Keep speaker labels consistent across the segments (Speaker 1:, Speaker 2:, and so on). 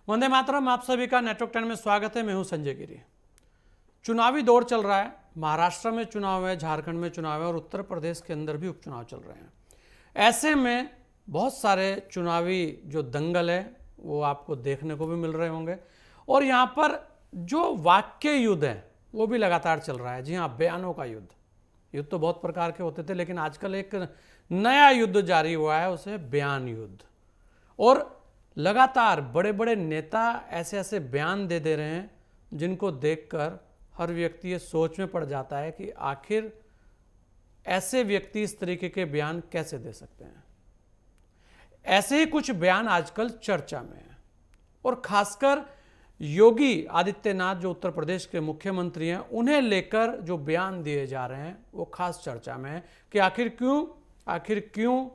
Speaker 1: वंदे मातरम। आप सभी का नेटवर्क 10 में स्वागत है। मैं हूं संजय गिरी। चुनावी दौर चल रहा है। महाराष्ट्र में चुनाव है, झारखंड में चुनाव है और उत्तर प्रदेश के अंदर भी उपचुनाव चल रहे हैं। ऐसे में बहुत सारे चुनावी जो दंगल है वो आपको देखने को भी मिल रहे होंगे और यहाँ पर जो वाक्य युद्ध है वो भी लगातार चल रहा है। जी हाँ, बयानों का युद्ध। युद्ध तो बहुत प्रकार के होते थे, लेकिन आजकल एक नया युद्ध जारी हुआ है, उसे बयान युद्ध। और लगातार बड़े बड़े नेता ऐसे ऐसे बयान दे रहे हैं जिनको देखकर हर व्यक्ति ये सोच में पड़ जाता है कि आखिर ऐसे व्यक्ति इस तरीके के बयान कैसे दे सकते हैं। ऐसे ही कुछ बयान आजकल चर्चा में है और खासकर योगी आदित्यनाथ जो उत्तर प्रदेश के मुख्यमंत्री हैं, उन्हें लेकर जो बयान दिए जा रहे हैं वो खास चर्चा में है कि आखिर क्यों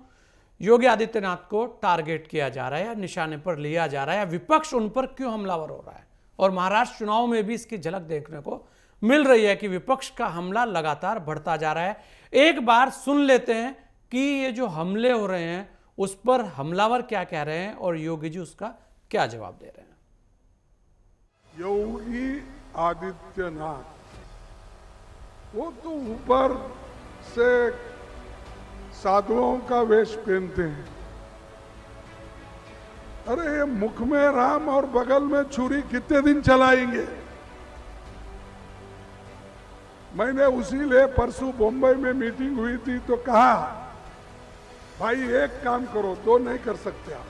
Speaker 1: योगी आदित्यनाथ को टारगेट किया जा रहा है या निशाने पर लिया जा रहा है, या विपक्ष उन पर क्यों हमलावर हो रहा है। और महाराष्ट्र चुनाव में भी इसकी झलक देखने को मिल रही है कि विपक्ष का हमला लगातार बढ़ता जा रहा है। एक बार सुन लेते हैं कि ये जो हमले हो रहे हैं उस पर हमलावर क्या कह रहे हैं और योगी जी उसका क्या जवाब दे रहे हैं।
Speaker 2: योगी आदित्यनाथ वो तो ऊपर से साधुओं का वेश पहनते हैं। अरे ये मुख में राम और बगल में छुरी कितने दिन चलाएंगे। मैंने उसीलिए परसों बम्बई में मीटिंग हुई थी तो कहा, भाई एक काम करो, दो नहीं कर सकते आप,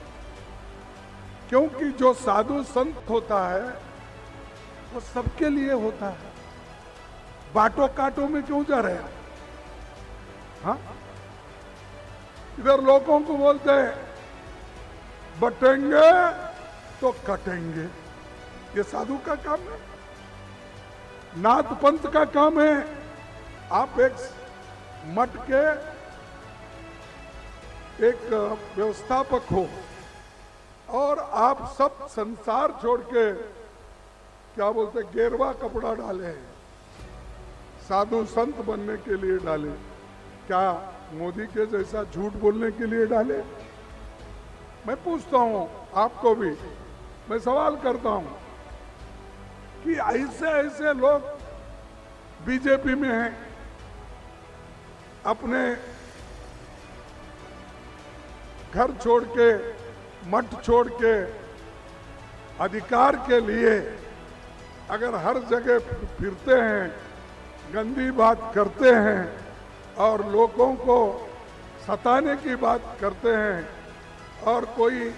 Speaker 2: क्योंकि जो साधु संत होता है वो सबके लिए होता है। बाटो काटो में क्यों जा रहे हैं? हाँ, इधर लोगों को बोलते हैं बटेंगे तो कटेंगे। ये साधु का काम है, नाथ पंथ का काम है। आप एक मठ के एक व्यवस्थापक हो और आप सब संसार छोड़ के क्या बोलते गेरवा कपड़ा डाले हैं, साधु संत बनने के लिए डाले। क्या मोदी के जैसा झूठ बोलने के लिए डाले? मैं पूछता हूं आपको भी, मैं सवाल करता हूं कि ऐसे ऐसे लोग बीजेपी में हैं, अपने घर छोड़ के, मठ छोड़ के अधिकार के लिए अगर हर जगह फिरते हैं, गंदी बात करते हैं और लोगों को सताने की बात करते हैं, और कोई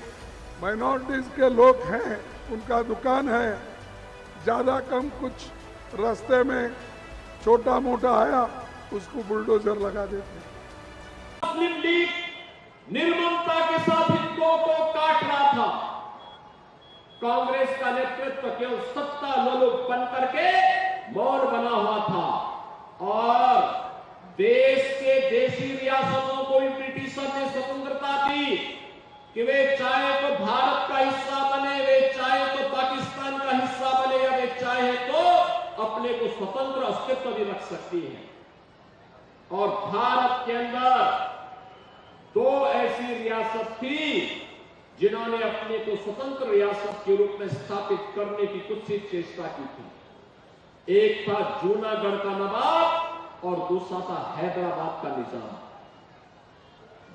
Speaker 2: माइनॉरिटीज के लोग हैं, उनका दुकान है, ज्यादा कम कुछ रास्ते में छोटा मोटा आया उसको बुलडोजर लगा देते हैं।
Speaker 3: मुस्लिम लीग निर्ममता के साथ हिंदुओं को काट रहा था। कांग्रेस का नेतृत्व केवल सत्ता लोलुप बन करके मौन बना हुआ था और देश के देशी रियासतों को भी ब्रिटिशर ने स्वतंत्रता दी कि वे चाहे तो भारत का हिस्सा बने, वे चाहे तो पाकिस्तान का हिस्सा बने, या वे चाहे तो अपने को स्वतंत्र अस्तित्व भी रख सकती है। और भारत के अंदर दो ऐसी रियासत थी जिन्होंने अपने को स्वतंत्र रियासत के रूप में स्थापित करने की कुछ ही चेष्टा की थी। एक था जूनागढ़ का नवाब और दूसरा था हैदराबाद का निजाम।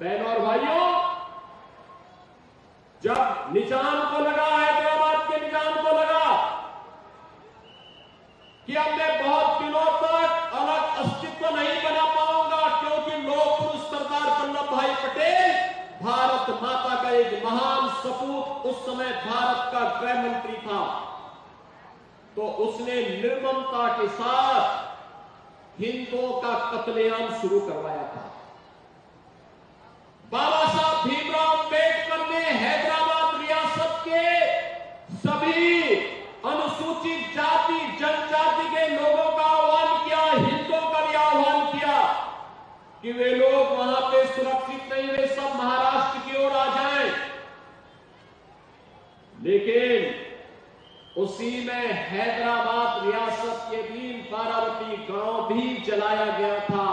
Speaker 3: बहनों और भाइयों, जब निजाम को लगा, हैदराबाद के निजाम को लगा कि अब मैं बहुत दिनों तक अलग अस्तित्व नहीं बना पाऊंगा, क्योंकि लोक पुरुष सरदार वल्लभ भाई पटेल भारत माता का एक महान सपूत, उस समय भारत का गृह मंत्री था, तो उसने निर्ममता के साथ हिंदुओं का कत्लेआम शुरू करवाया था। बाबा साहब भीमराव अम्बेडकर ने हैदराबाद रियासत के सभी अनुसूचित जाति जनजाति के लोगों का आह्वान किया, हिंदुओं का भी आह्वान किया कि वे लोग वहां पे सुरक्षित नहीं, वे सब महाराष्ट्र की ओर आ जाएं। लेकिन उसी में हैदराबाद रियासत के 3 बारावती गांव भी जलाया गया था,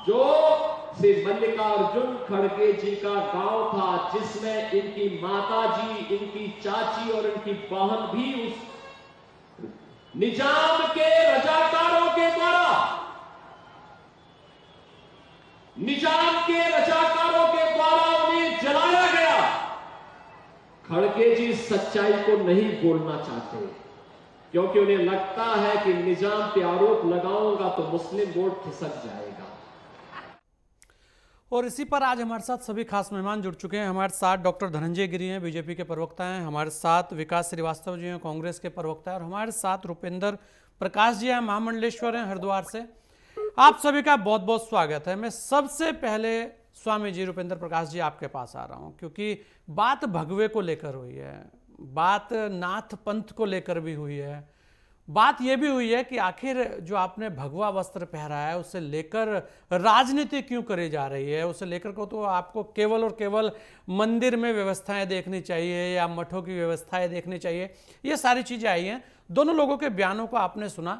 Speaker 3: जो श्री मल्लिकार्जुन खड़गे जी का गांव था, जिसमें इनकी माता जी, इनकी चाची और इनकी बहन भी उस निजाम के रजाकारों के द्वारा, निजाम के रजाकारों के द्वारा उन्हें जलाया गया। खड़गे जी सच्चाई को नहीं बोलना चाहते, क्योंकि उन्हें लगता है कि निजाम पे आरोप लगाऊंगा तो मुस्लिम वोट खिसक जाएगा।
Speaker 1: और इसी पर आज हमारे साथ सभी खास मेहमान जुड़ चुके हैं। हमारे साथ डॉक्टर धनंजय गिरी हैं, बीजेपी के प्रवक्ता हैं। हमारे साथ विकास श्रीवास्तव जी हैं, कांग्रेस के प्रवक्ता हैं। और हमारे साथ रुपेंद्र प्रकाश जी हैं, महामंडलेश्वर हैं हरिद्वार से। आप सभी का बहुत बहुत स्वागत है। मैं सबसे पहले स्वामी जी रुपेंद्र प्रकाश जी आपके पास आ रहा हूं, क्योंकि बात भगवे को लेकर हुई है, बात नाथ पंथ को लेकर भी हुई है, बात यह भी हुई है कि आखिर जो आपने भगवा वस्त्र पहना है उसे लेकर राजनीति क्यों करी जा रही है। उसे लेकर को तो आपको केवल और केवल मंदिर में व्यवस्थाएं देखनी चाहिए या मठों की व्यवस्थाएं देखनी चाहिए। ये सारी चीज़ें आई हैं। दोनों लोगों के बयानों को आपने सुना,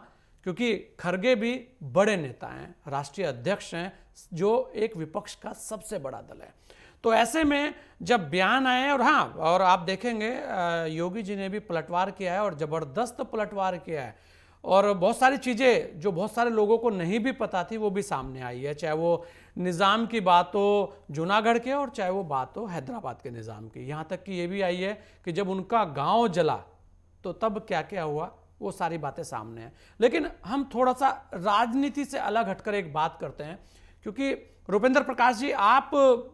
Speaker 1: क्योंकि खड़गे भी बड़े नेता हैं, राष्ट्रीय अध्यक्ष हैं, जो एक विपक्ष का सबसे बड़ा दल है। तो ऐसे में जब बयान आए, और हाँ, और आप देखेंगे योगी जी ने भी पलटवार किया है और ज़बरदस्त पलटवार किया है। और बहुत सारी चीज़ें जो बहुत सारे लोगों को नहीं भी पता थी वो भी सामने आई है, चाहे वो निज़ाम की बात हो जूनागढ़ के और चाहे वो बात हो हैदराबाद के निज़ाम की। यहाँ तक कि ये भी आई है कि जब उनका गाँव जला तो तब क्या क्या हुआ, वो सारी बातें सामने हैं। लेकिन हम थोड़ा सा राजनीति से अलग हटकर एक बात करते हैं, क्योंकि रुपेंद्र प्रकाश जी, आप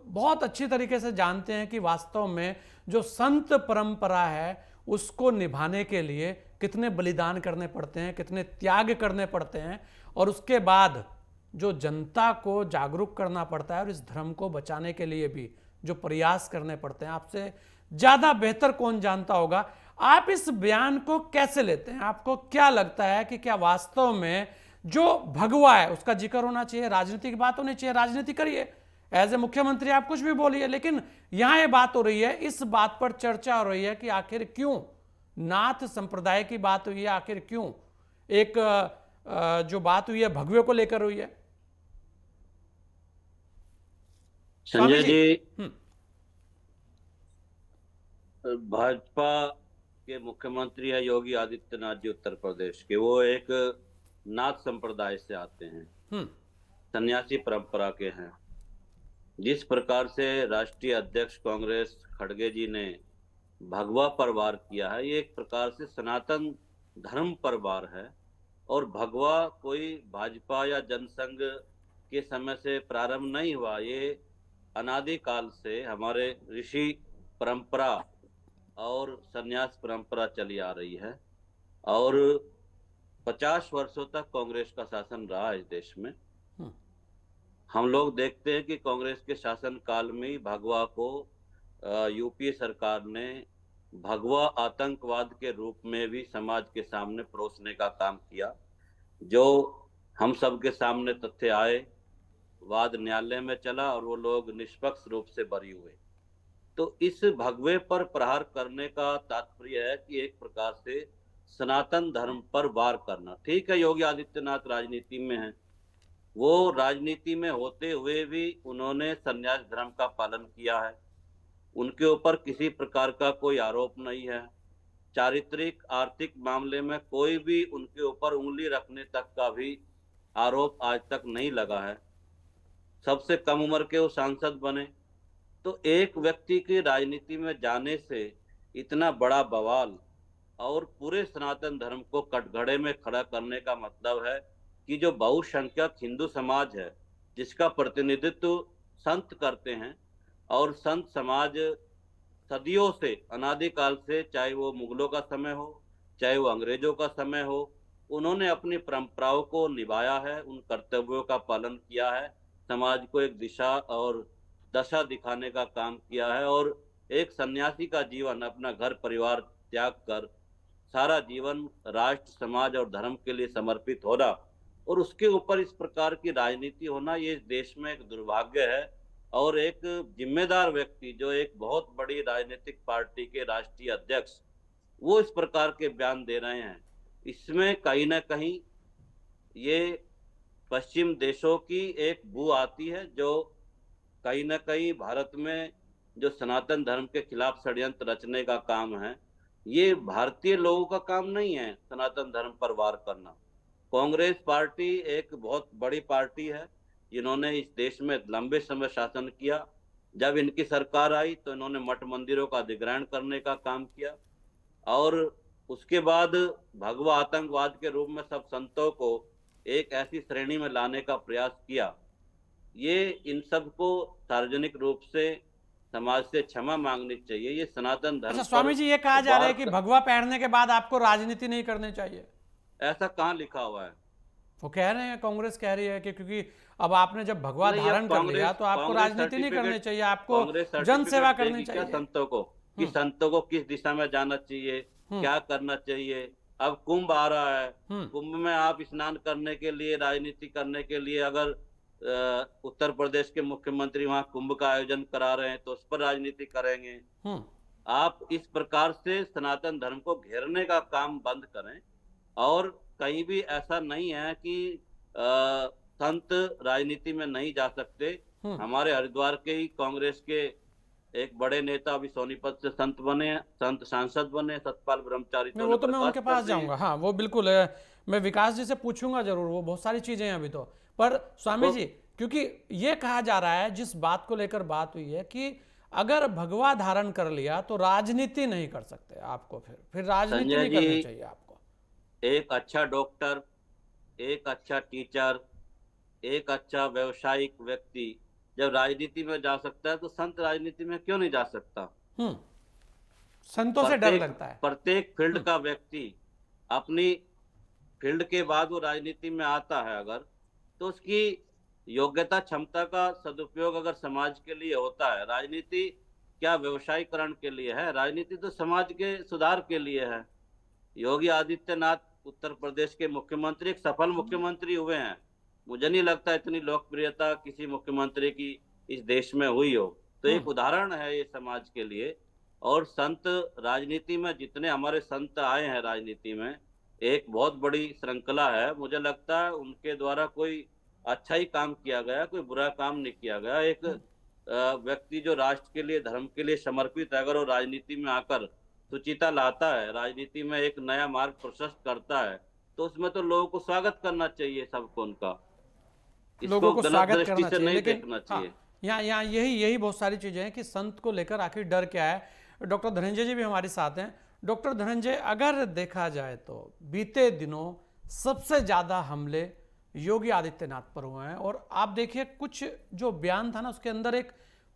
Speaker 1: बहुत अच्छी तरीके से जानते हैं कि वास्तव में जो संत परंपरा है उसको निभाने के लिए कितने बलिदान करने पड़ते हैं, कितने त्याग करने पड़ते हैं, और उसके बाद जो जनता को जागरूक करना पड़ता है और इस धर्म को बचाने के लिए भी जो प्रयास करने पड़ते हैं। आपसे ज़्यादा बेहतर कौन जानता होगा। आप इस बयान को कैसे लेते हैं? आपको क्या लगता है कि क्या वास्तव में जो भगवा है उसका जिक्र होना चाहिए, राजनीति की बात होनी चाहिए? राजनीति करिए, एज ए मुख्यमंत्री आप कुछ भी बोलिए, लेकिन यहां ये बात हो रही है, इस बात पर चर्चा हो रही है कि आखिर क्यों नाथ संप्रदाय की बात हुई है, आखिर क्यों एक जो बात हुई है भगवे को लेकर हुई है।
Speaker 4: संजय जी, भाजपा के मुख्यमंत्री है योगी आदित्यनाथ जी उत्तर प्रदेश के। वो एक नाथ संप्रदाय से आते हैं, सन्यासी परंपरा के हैं। जिस प्रकार से राष्ट्रीय अध्यक्ष कांग्रेस खड़गे जी ने भगवा पर वार किया है, ये एक प्रकार से सनातन धर्म पर वार है। और भगवा कोई भाजपा या जनसंघ के समय से प्रारंभ नहीं हुआ, ये अनादिकाल से हमारे ऋषि परंपरा और सन्यास परंपरा चली आ रही है। और 50 वर्षों तक कांग्रेस का शासन रहा इस देश में। हम लोग देखते हैं कि कांग्रेस के शासन काल में भगवा को यूपीए सरकार ने भगवा आतंकवाद के रूप में भी समाज के सामने परोसने का काम किया। जो हम सब के सामने तथ्य आए, वाद न्यायालय में चला और वो लोग निष्पक्ष रूप से बरी हुए। तो इस भगवे पर प्रहार करने का तात्पर्य है कि एक प्रकार से सनातन धर्म पर वार करना। ठीक है, योगी आदित्यनाथ राजनीति में हैं, वो राजनीति में होते हुए भी उन्होंने संन्यास धर्म का पालन किया है। उनके ऊपर किसी प्रकार का कोई आरोप नहीं है। चारित्रिक आर्थिक मामले में कोई भी उनके ऊपर उंगली रखने तक का भी आरोप आज तक नहीं लगा है। सबसे कम उम्र के वो सांसद बने। तो एक व्यक्ति की राजनीति में जाने से इतना बड़ा बवाल और पूरे सनातन धर्म को कटघरे में खड़ा करने का मतलब है कि जो बहुसंख्यक हिंदू समाज है, जिसका प्रतिनिधित्व संत करते हैं, और संत समाज सदियों से, अनादिकाल से, चाहे वो मुगलों का समय हो चाहे वो अंग्रेजों का समय हो, उन्होंने अपनी परंपराओं को निभाया है, उन कर्तव्यों का पालन किया है, समाज को एक दिशा और दशा दिखाने का काम किया है। और एक सन्यासी का जीवन, अपना घर परिवार त्याग कर सारा जीवन राष्ट्र, समाज और धर्म के लिए समर्पित होना, और उसके ऊपर इस प्रकार की राजनीति होना, ये इस देश में एक दुर्भाग्य है। और एक जिम्मेदार व्यक्ति, जो एक बहुत बड़ी राजनीतिक पार्टी के राष्ट्रीय अध्यक्ष, वो इस प्रकार के बयान दे रहे हैं। इसमें कहीं ना कहीं ये पश्चिम देशों की एक बू आती है, जो कहीं ना कहीं भारत में जो सनातन धर्म के खिलाफ षड्यंत्र रचने का काम है, ये भारतीय लोगों का काम नहीं है सनातन धर्म पर वार करना। कांग्रेस पार्टी एक बहुत बड़ी पार्टी है जिन्होंने इस देश में लंबे समय शासन किया। जब इनकी सरकार आई तो इन्होंने मठ मंदिरों का अधिग्रहण करने का काम किया और उसके बाद भगवा आतंकवाद के रूप में सब संतों को एक ऐसी श्रेणी में लाने का प्रयास किया। ये इन सब को सार्वजनिक रूप से समाज से क्षमा मांगनी चाहिए। ये सनातन धर्म
Speaker 1: अच्छा स्वामी जी, ये कहा जा रहा है कि भगवा पहनने के बाद आपको राजनीति नहीं करनी चाहिए।
Speaker 4: ऐसा कहाँ लिखा हुआ है?
Speaker 1: वो कह रहे हैं, कांग्रेस कह रही है कि क्योंकि अब आपने जब भगवा धारण कर लिया तो आपको राजनीति नहीं करनी चाहिए, आपको जन सेवा करनी चाहिए।
Speaker 4: संतों को कि संतों को किस दिशा में जाना चाहिए, क्या करना चाहिए। अब कुंभ आ रहा है, कुंभ में आप स्नान करने के लिए, राजनीति करने के लिए अगर उत्तर प्रदेश के मुख्यमंत्री वहां कुंभ का आयोजन करा रहे हैं तो उस पर राजनीति करेंगे। आप इस प्रकार से सनातन धर्म को घेरने का काम बंद करें। और कहीं भी ऐसा नहीं है कि संत राजनीति में नहीं जा सकते। हमारे हरिद्वार के ही कांग्रेस के एक बड़े नेता अभी सोनीपत से संत बने, संत सांसद बने, सतपाल ब्रह्मचारी।
Speaker 1: वो तो मैं उनके पास जाऊंगा, हाँ वो बिल्कुल है, मैं विकास जी से पूछूंगा जरूर, वो बहुत सारी चीजें हैं अभी तो। पर स्वामी जी, क्योंकि ये कहा जा रहा है, जिस बात को लेकर बात हुई है कि अगर भगवा धारण कर लिया तो राजनीति नहीं कर सकते आपको, फिर राजनीति नहीं करनी चाहिए आपको।
Speaker 4: एक अच्छा डॉक्टर, एक अच्छा टीचर, एक अच्छा व्यवसायिक व्यक्ति जब राजनीति में जा सकता है तो संत राजनीति में क्यों नहीं जा सकता?
Speaker 1: संतों से डर लगता है।
Speaker 4: प्रत्येक फील्ड का व्यक्ति अपनी फील्ड के बाद वो राजनीति में आता है अगर, तो उसकी योग्यता क्षमता का सदुपयोग अगर समाज के लिए होता है। राजनीति क्या व्यवसायीकरण के लिए है? राजनीति तो समाज के सुधार के लिए है। योगी आदित्यनाथ उत्तर प्रदेश के मुख्यमंत्री, एक सफल मुख्यमंत्री हुए हैं। मुझे नहीं लगता इतनी लोकप्रियता किसी मुख्यमंत्री की इस देश में हुई हो। तो एक उदाहरण है ये समाज के लिए। और संत राजनीति में जितने हमारे संत आए हैं राजनीति में, एक बहुत बड़ी श्रृंखला है। मुझे लगता है उनके द्वारा कोई अच्छा ही काम किया गया, कोई बुरा काम नहीं किया गया। एक व्यक्ति जो राष्ट्र के लिए, धर्म के लिए समर्पित है, अगर वो राजनीति में आकर सुचिता लाता है, राजनीति में एक नया मार्ग प्रशस्त करता है, तो उसमें तो लोगों को स्वागत करना चाहिए सबको। उनका
Speaker 1: लोगों को स्वागत करना चाहिए,
Speaker 4: नहीं देखना चाहिए।
Speaker 1: यहाँ यही बहुत सारी चीजें हैं कि संत को लेकर आखिर डर क्या है। डॉक्टर धनंजय जी भी हमारे साथ हैं। डॉक्टर धनंजय, अगर देखा जाए तो बीते दिनों सबसे ज्यादा हमले योगी आदित्यनाथ पर हुए हैं। और आप देखिए कुछ जो बयान था ना, उसके अंदर एक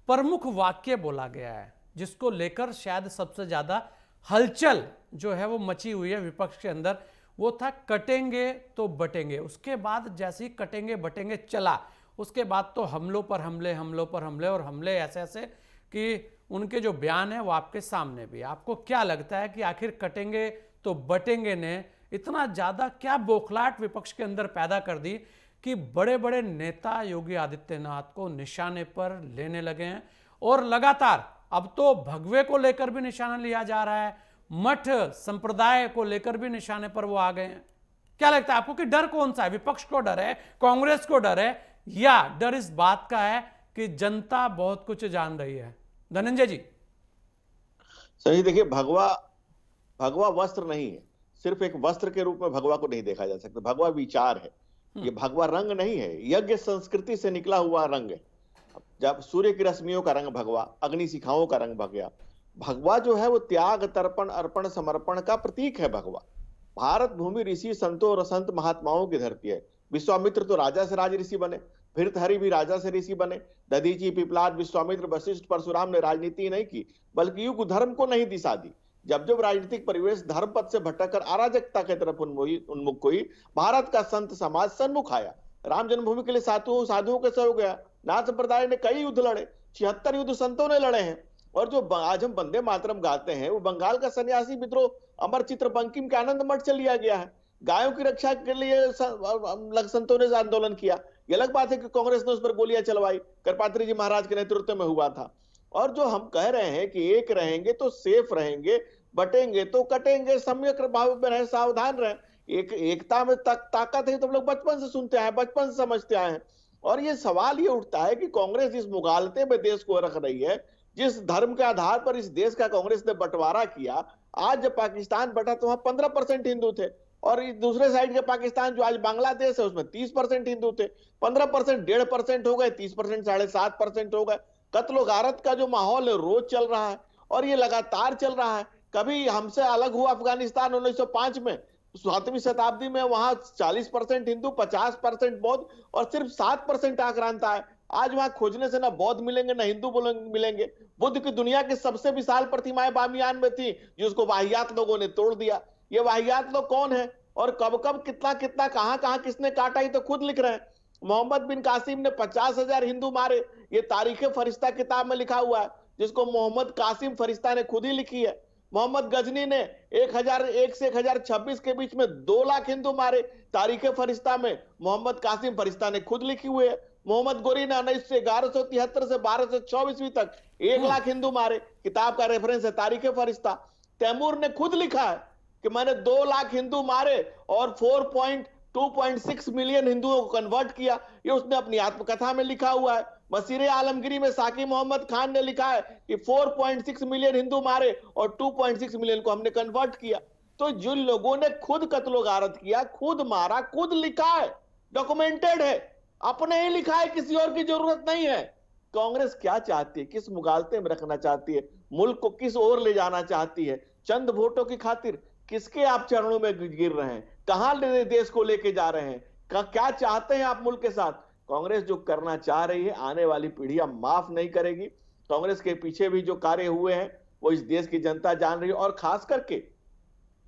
Speaker 1: प्रमुख वाक्य बोला गया है जिसको लेकर शायद सबसे ज्यादा हलचल जो है वो मची हुई है विपक्ष के अंदर। वो था कटेंगे तो बटेंगे। उसके बाद जैसे ही कटेंगे बटेंगे चला, उसके बाद तो हमलों पर हमले, हमलों पर हमले, और हमले ऐसे ऐसे कि उनके जो बयान है वो आपके सामने भी। आपको क्या लगता है कि आखिर कटेंगे तो बटेंगे ने इतना ज्यादा क्या बौखलाहट विपक्ष के अंदर पैदा कर दी कि बड़े बड़े नेता योगी आदित्यनाथ को निशाने पर लेने लगे हैं? और लगातार अब तो भगवे को लेकर भी निशाना लिया जा रहा है, मठ संप्रदाय को लेकर भी निशाने पर वो आ गए हैं। क्या लगता है आपको कि डर कौन सा है? विपक्ष को डर है, कांग्रेस को डर है, या डर इस बात का है कि जनता बहुत कुछ जान रही है? धनंजय जी।
Speaker 5: सही, देखिए, भगवा वस्त्र नहीं है, सिर्फ एक वस्त्र के रूप में भगवा को नहीं देखा जा सकता। भगवा विचार है, ये भगवा रंग नहीं है, यज्ञ संस्कृति से निकला हुआ रंग है। जब सूर्य की रश्मियों का रंग भगवा, अग्नि शिखाओं का रंग भगवा। भगवा जो है वो त्याग, तर्पण, अर्पण, समर्पण का प्रतीक है भगवा। भारत भूमि ऋषि संतों और संत महात्माओं की धरती है। विश्वामित्र तो राजा से राज ऋषि बने, भृतहरि भी राजा से ऋषि बने। दधीची, पिपलाद, विश्वामित्र, वशिष्ठ, परशुराम ने राजनीति नहीं की, बल्कि युग धर्म को नहीं दिशा दी। जब जब राजनीतिक परिवेश धर्म पथ से भटककर अराजकता की तरफ उन्मुख हुई, भारत का संत समाज सन्मुख आया। राम जन्मभूमि के लिए साधुओं के सहयोग गया। नाथ संप्रदाय ने कई युद्ध लड़े, 76 युद्ध संतों ने लड़े हैं। और जो आज हम वंदे मातरम गाते हैं, वो बंगाल का सन्यासी विद्रोह अमर चित्र बंकिम के आनंद मठ से लिया गया है। गायों की रक्षा के लिए संतों ने आंदोलन किया। ये अलग बात है कि कांग्रेस ने उस पर गोलियां चलवाई, करपात्री जी महाराज के नेतृत्व में हुआ था। और जो हम कह रहे हैं कि एक रहेंगे तो सेफ रहेंगे, बटेंगे तो कटेंगे, सम्यक भाव में रहे, सावधान रहे। एकता में ताकत है तो हम लोग बचपन से सुनते आए, बचपन से समझते आए हैं। और ये सवाल ये उठता है कि कांग्रेस जिस मुगालते में देश को रख रही है, जिस धर्म के आधार पर इस देश का कांग्रेस ने बंटवारा किया, आज जब पाकिस्तान बटा तो वहां 15% हिंदू थे, और दूसरे साइड के पाकिस्तान जो आज बांग्लादेश है उसमें 30% हिंदू थे। 15% 1.5% हो गए, 30% 7.5% हो गए। कत्ल गारत का जो माहौल है रोज चल रहा है और ये लगातार चल रहा है। कभी हमसे अलग हुआ अफगानिस्तान 1905 में, 7वीं शताब्दी में वहां 40% हिंदू, 50% बौद्ध और सिर्फ 7% आक्रांता है। आज वहां खोजने से ना बौद्ध मिलेंगे ना हिंदू मिलेंगे। बुद्ध की दुनिया की सबसे विशाल प्रतिमाएं बामियान में थी, जिसको वाहियात लोगों ने तोड़ दिया। ये वाहियात लोग कौन है और कब कब कितना कितना कहां कहां किसने काटा, ही तो खुद लिख रहे हैं। मोहम्मद बिन कासिम ने 50,000 हिंदू मारे, ये तारीख फरिश्ता किताब में लिखा हुआ है, जिसको मोहम्मद कासिम फरिश्ता ने खुद ही लिखी है। मोहम्मद गजनी ने 1001 से 1026 के बीच में 2 लाख हिंदू मारे, तारीख फरिश्ता में मोहम्मद कासिम फरिश्ता ने खुद लिखी हुई है। मोहम्मद गोरी ने 1173 से 1224 तक 1 लाख हिंदू मारे, किताब का रेफरेंस है तारीख फरिश्ता। तैमूर ने खुद लिखा है कि मैंने 2 लाख हिंदू मारे और 2.6 मिलियन हिंदुओं को कन्वर्ट किया, ये उसने अपनी आत्मकथा में लिखा हुआ है। मसीरे आलमगिरी में साकी मोहम्मद खान ने लिखा है कि 4.6 मिलियन हिंदू मारे और 2.6 मिलियन को हमने कन्वर्ट किया। तो जिन लोगों ने खुद कत्लो गारत किया, खुद मारा, खुद लिखा है, डॉक्यूमेंटेड है, अपने ही लिखा है, किसी और की जरूरत नहीं है। कांग्रेस क्या चाहती है, किस मुगालते में रखना चाहती है, मुल्क को किस ओर ले जाना चाहती है? चंद वोटों की खातिर किसके आप चरणों में गिर रहे हैं? कहां देश को लेके जा रहे हैं? क्या चाहते हैं आप मुल्क के साथ? कांग्रेस जो करना चाह रही है आने वाली पीढ़ियां माफ नहीं करेगी। कांग्रेस के पीछे भी जो कार्य हुए हैं वो इस देश की जनता जान रही है। और खास करके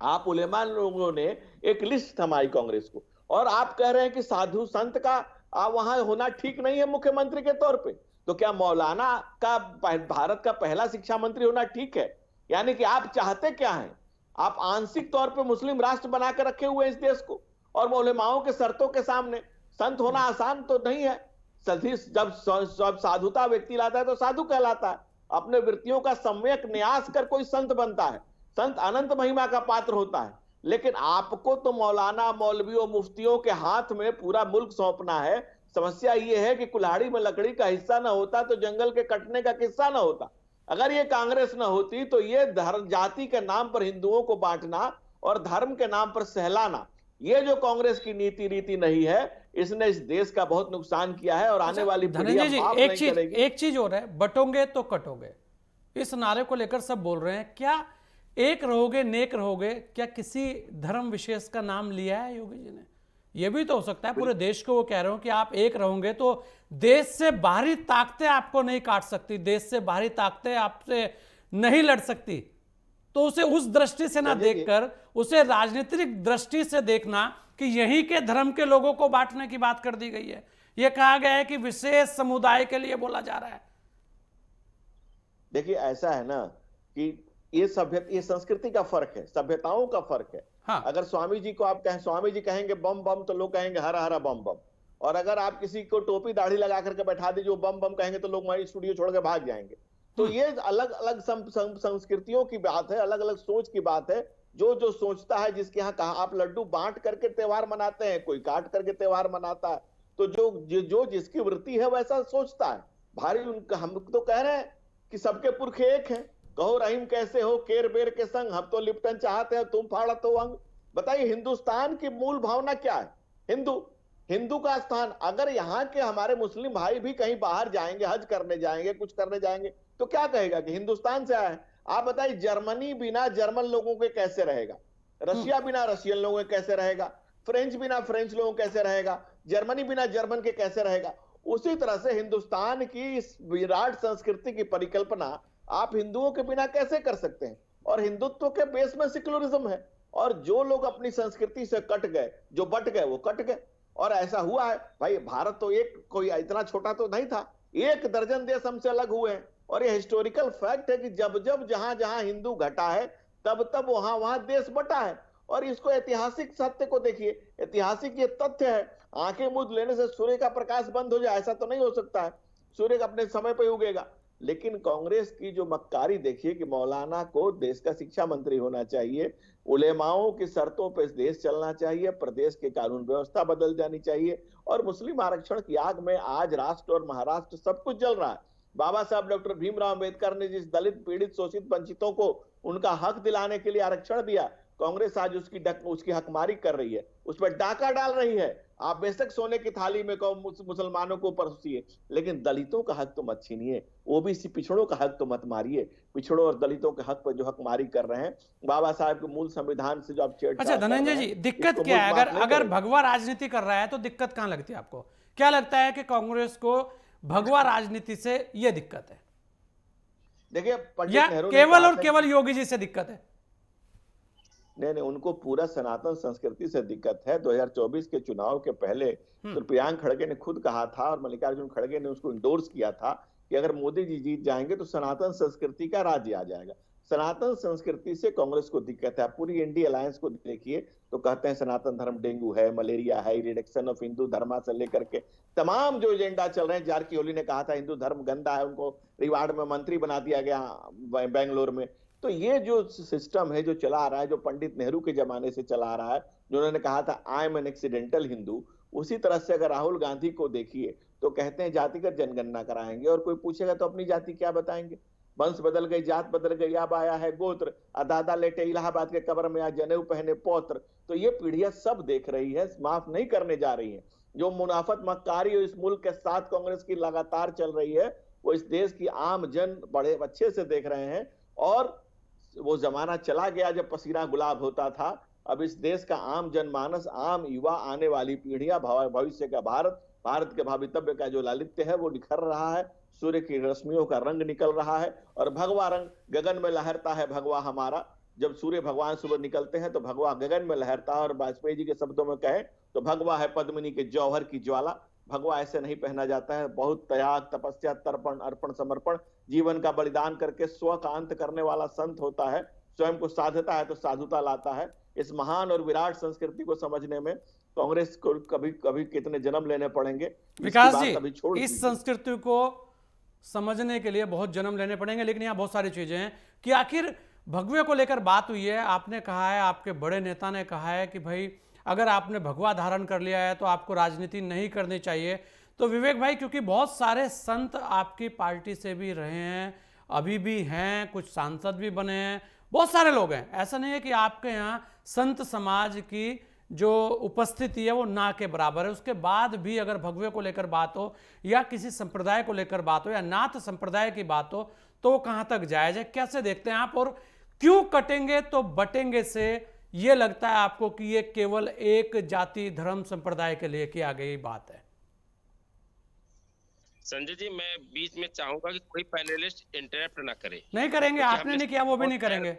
Speaker 5: आप उलेमा लोगों ने एक लिस्ट थमाई कांग्रेस को, और आप कह रहे हैं कि साधु संत का वहां होना ठीक नहीं है मुख्यमंत्री के तौर पे। तो क्या मौलाना का भारत का पहला शिक्षा मंत्री होना ठीक है? यानी कि आप चाहते क्या हैं? आप आंशिक तौर पे मुस्लिम राष्ट्र बनाकर रखे हुए इस देश को, और उलेमाओं के शर्तों के सामने संत होना आसान तो नहीं है। जब साधुता व्यक्ति लाता है तो साधु कहलाता है। अपने वृत्तियों का सम्यक न्यास कर कोई संत बनता है, संत अनंत महिमा का पात्र होता है। लेकिन आपको तो मौलाना, मौलवियों, मुफ्तियों के हाथ में पूरा मुल्क सौंपना है। समस्या यह है कि कुल्हाड़ी में लकड़ी का हिस्सा ना होता तो जंगल के कटने का किस्सा ना होता। अगर ये कांग्रेस ना होती तो ये धर्म जाति के नाम पर हिंदुओं को बांटना और धर्म के नाम पर सहलाना, ये जो कांग्रेस की नीति रीति नहीं है, इसने इस देश का बहुत नुकसान किया है। और आने वाली
Speaker 1: धनंजय जी, एक चीज हो रहा है, बटोगे तो कटोगे, इस नारे को लेकर सब बोल रहे हैं। क्या एक रहोगे नेक रहोगे, क्या किसी धर्म विशेष का नाम लिया है योगी जी ने? यह भी तो हो सकता है पूरे देश को वो कह रहे हो कि आप एक रहोगे तो देश से बाहरी ताकतें आपको नहीं काट सकती, देश से बाहरी ताकतें आपसे नहीं लड़ सकती। तो उसे उस दृष्टि से ना देखकर उसे राजनीतिक दृष्टि से देखना कि यहीं के धर्म के लोगों को बांटने की बात कर दी गई है। यह कहा गया है कि विशेष समुदाय के लिए बोला जा रहा है।
Speaker 5: देखिए ऐसा है ना कि ये संस्कृति का फर्क है, सभ्यताओं का फर्क है।
Speaker 1: हाँ।
Speaker 5: अगर स्वामी जी को आप कहें, स्वामी जी कहेंगे बम बम, तो लोग कहेंगे हरा हरा बम बम। और अगर आप किसी को टोपी दाढ़ी लगा करके बैठा दीजिए वो बम बम कहेंगे तो लोग वहीं स्टूडियो छोड़ के भाग जाएंगे। तो ये अलग अलग संस्कृतियों की बात है, अलग अलग सोच की बात है। जो जो सोचता है, जिसके यहाँ कहा आप लड्डू बांट करके त्योहार मनाते हैं, कोई काट करके त्योहार मनाता है, तो जो जिसकी वृत्ति है वैसा सोचता है। भारी उनका हम तो कह रहे हैं कि सबके पुरखे एक हैं। कहो रहीम कैसे हो केर बेर के संग, हम तो लिप्टन चाहते हैं तुम फाड़त हो अंग। बताइए हिंदुस्तान की मूल भावना क्या है? हिंदू का स्थान। अगर यहाँ के हमारे मुस्लिम भाई भी कहीं बाहर जाएंगे, हज करने जाएंगे, कुछ करने जाएंगे, तो क्या कहेगा कि हिंदुस्तान से आया है। आप बताइए जर्मनी बिना जर्मन लोगों के कैसे रहेगा? रशिया बिना रशियन लोगों के कैसे रहेगा? फ्रेंच बिना फ्रेंच लोगों कैसे रहेगा? जर्मनी बिना जर्मन के कैसे रहेगा? उसी तरह से हिंदुस्तान की इस विराट संस्कृति की परिकल्पना आप हिंदुओं के बिना कैसे कर सकते हैं? और हिंदुत्व के बेस में सेक्युलरिज्म है। और जो लोग अपनी संस्कृति से कट गए, जो बट गए, वो कट गए। और ऐसा हुआ है भाई, भारत तो एक कोई इतना छोटा तो नहीं था, 1 दर्जन देश हमसे अलग हुए हैं। और ये हिस्टोरिकल फैक्ट है कि जब जब जहां जहां हिंदू घटा है तब तब वहां वहां देश बटा है। और इसको ऐतिहासिक सत्य को देखिए, ऐतिहासिक ये तथ्य है। आंखें मूंद लेने से सूर्य का प्रकाश बंद हो जाए ऐसा तो नहीं हो सकता है, सूर्य अपने समय पर उगेगा। लेकिन कांग्रेस की जो मक्कारी देखिए कि मौलाना को देश का शिक्षा मंत्री होना चाहिए, उलेमाओं की शर्तों पर देश चलना चाहिए, प्रदेश की कानून व्यवस्था बदल जानी चाहिए, और मुस्लिम आरक्षण की आग में आज राष्ट्र और महाराष्ट्र सब कुछ जल रहा है। बाबा साहब डॉक्टर भीमराव अंबेडकर ने जिस दलित, पीड़ित, शोषित, वंचितों को उनका हक दिलाने के लिए आरक्षण दिया, कांग्रेस आज उसकी हकमारी कर रही है, उस पर डाका डाल रही है। आप बेशक सोने की थाली में मुसलमानों को परोसिए, लेकिन दलितों का हक तो मत छीनिए, ओबीसी पिछड़ों का हक तो मत मारिए। पिछड़ों और दलितों के हक पर जो हकमारी कर रहे हैं, बाबा साहब के मूल संविधान से जो आप छेड़छाड़
Speaker 1: अच्छा
Speaker 5: कर
Speaker 1: धनंजय
Speaker 5: रहे
Speaker 1: जी,
Speaker 5: हैं,
Speaker 1: दिक्कत
Speaker 5: इसको
Speaker 1: क्या है?
Speaker 5: मुल्क माफ
Speaker 1: अगर
Speaker 5: नहीं
Speaker 1: अगर
Speaker 5: करेगा।
Speaker 1: भगवा राजनीति कर रहा है तो दिक्कत कहां लगती है आपको? क्या लगता है कि कांग्रेस को भगवा राजनीति से यह दिक्कत है,
Speaker 5: देखिए पंडित
Speaker 1: या
Speaker 5: नेहरू ने
Speaker 1: केवल
Speaker 5: कहा
Speaker 1: और
Speaker 5: था
Speaker 1: केवल योगी जी से दिक्कत है?
Speaker 5: नहीं, उनको पूरा सनातन संस्कृति से दिक्कत है। 2024 के चुनाव के पहले तो प्रियांक खड़गे ने खुद कहा था और मल्लिकार्जुन खड़गे ने उसको इंडोर्स किया था कि अगर मोदी जी जीत जाएंगे तो सनातन संस्कृति का राज्य आ जाएगा। सनातन संस्कृति से कांग्रेस को दिक्कत है। पूरी इंडी अलायंस को देखिए तो कहते हैं सनातन धर्म डेंगू है, मलेरिया है, रिडक्शन ऑफ हिंदू धर्म से लेकर के तमाम जो एजेंडा चल रहे हैं। जारकीहोली ने कहा था हिंदू धर्म गंदा है, उनको रिवार्ड में मंत्री बना दिया गया बेंगलोर में। तो ये जो सिस्टम है जो चला आ रहा है, जो पंडित नेहरू के जमाने से चला आ रहा है, जो उन्होंने कहा था I am an accidental Hindu, उसी तरह से अगर राहुल गांधी को देखिए तो कहते हैं जातिगत जनगणना कराएंगे, और कोई पूछेगा तो अपनी जाति क्या बताएंगे? वंश बदल गई, जात बदल गई, अब आया है गोत्र, दादा लेटे इलाहाबाद के कब्र में, आज जनेऊ पहने पौत्र। तो ये पीढ़ियां सब देख रही है, माफ नहीं करने जा रही है। जो मुनाफत मक्कारी इस मुल्क के साथ कांग्रेस की लगातार चल रही है, वो इस देश की आम जन बड़े अच्छे से देख रहे हैं। और वो जमाना चला गया जब पसीना गुलाब होता था। अब इस देश का आम जनमानस, आम युवा, आने वाली पीढ़ियां, भविष्य का भारत के भवितव्य का जो लालित्य है वो निखर रहा है। सूर्य की रश्मियों का रंग निकल रहा है और भगवा रंग गगन में लहरता है। भगवा हमारा, जब सूर्य भगवान सुबह निकलते हैं तो भगवा गगन में लहरता है। और वाजपेयी जी के शब्दों में कहें तो भगवा है पद्मिनी के जौहर की ज्वाला। भगवा ऐसे नहीं पहना जाता है। बहुत त्याग, तपस्या, तर्पण, अर्पण, समर्पण, जीवन का बलिदान करके स्व का अंत करने वाला संत होता है। स्वयं को साधता है तो साधुता लाता है। इस महान और विराट संस्कृति को समझने में कांग्रेस को कभी कभी कितने जन्म लेने पड़ेंगे,
Speaker 1: विकास जी, इस संस्कृति को समझने के लिए बहुत जन्म लेने पड़ेंगे। लेकिन यहाँ बहुत सारी चीजें हैं कि आखिर भगवे को लेकर बात हुई है। आपने कहा है, आपके बड़े नेता ने कहा है कि भाई अगर आपने भगवा धारण कर लिया है तो आपको राजनीति नहीं करनी चाहिए। तो विवेक भाई, क्योंकि बहुत सारे संत आपकी पार्टी से भी रहे हैं, अभी भी हैं, कुछ सांसद भी बने हैं, बहुत सारे लोग हैं। ऐसा नहीं है कि आपके यहाँ संत समाज की जो उपस्थिति है वो ना के बराबर है। उसके बाद भी अगर भगवे को लेकर बात हो या किसी संप्रदाय को लेकर बात हो या नाथ संप्रदाय की बात हो तो वो कहाँ तक जायज है? कैसे देखते हैं आप? और क्यों कटेंगे तो बटेंगे से ये लगता है आपको कि ये केवल एक जाति, धर्म, संप्रदाय के लिए किया गई बात है?
Speaker 6: संजय जी, मैं बीच में चाहूंगा कि कोई पैनलिस्ट इंटरप्ट ना करे।
Speaker 1: नहीं करेंगे, आपने नहीं किया, वो भी नहीं करेंगे।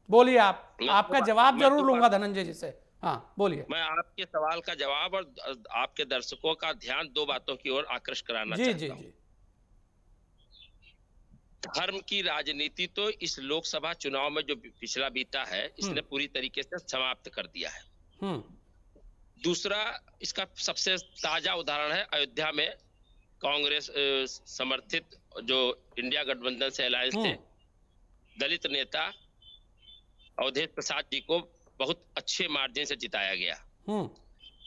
Speaker 1: बोलिए, आप आपका जवाब जरूर लूंगा धनंजय जी से। हाँ बोलिए।
Speaker 6: मैं आपके सवाल का जवाब और आपके दर्शकों का ध्यान दो बातों की ओर आकृष्ट कराना चाहता हूं। धर्म की राजनीति तो इस लोकसभा चुनाव में जो पिछला बीता है इसने पूरी तरीके से समाप्त कर दिया है। दूसरा, इसका सबसे ताजा उदाहरण है अयोध्या में कांग्रेस समर्थित जो इंडिया गठबंधन से अलायंस थे, दलित नेता अवधेश प्रसाद जी को बहुत अच्छे मार्जिन से जिताया गया।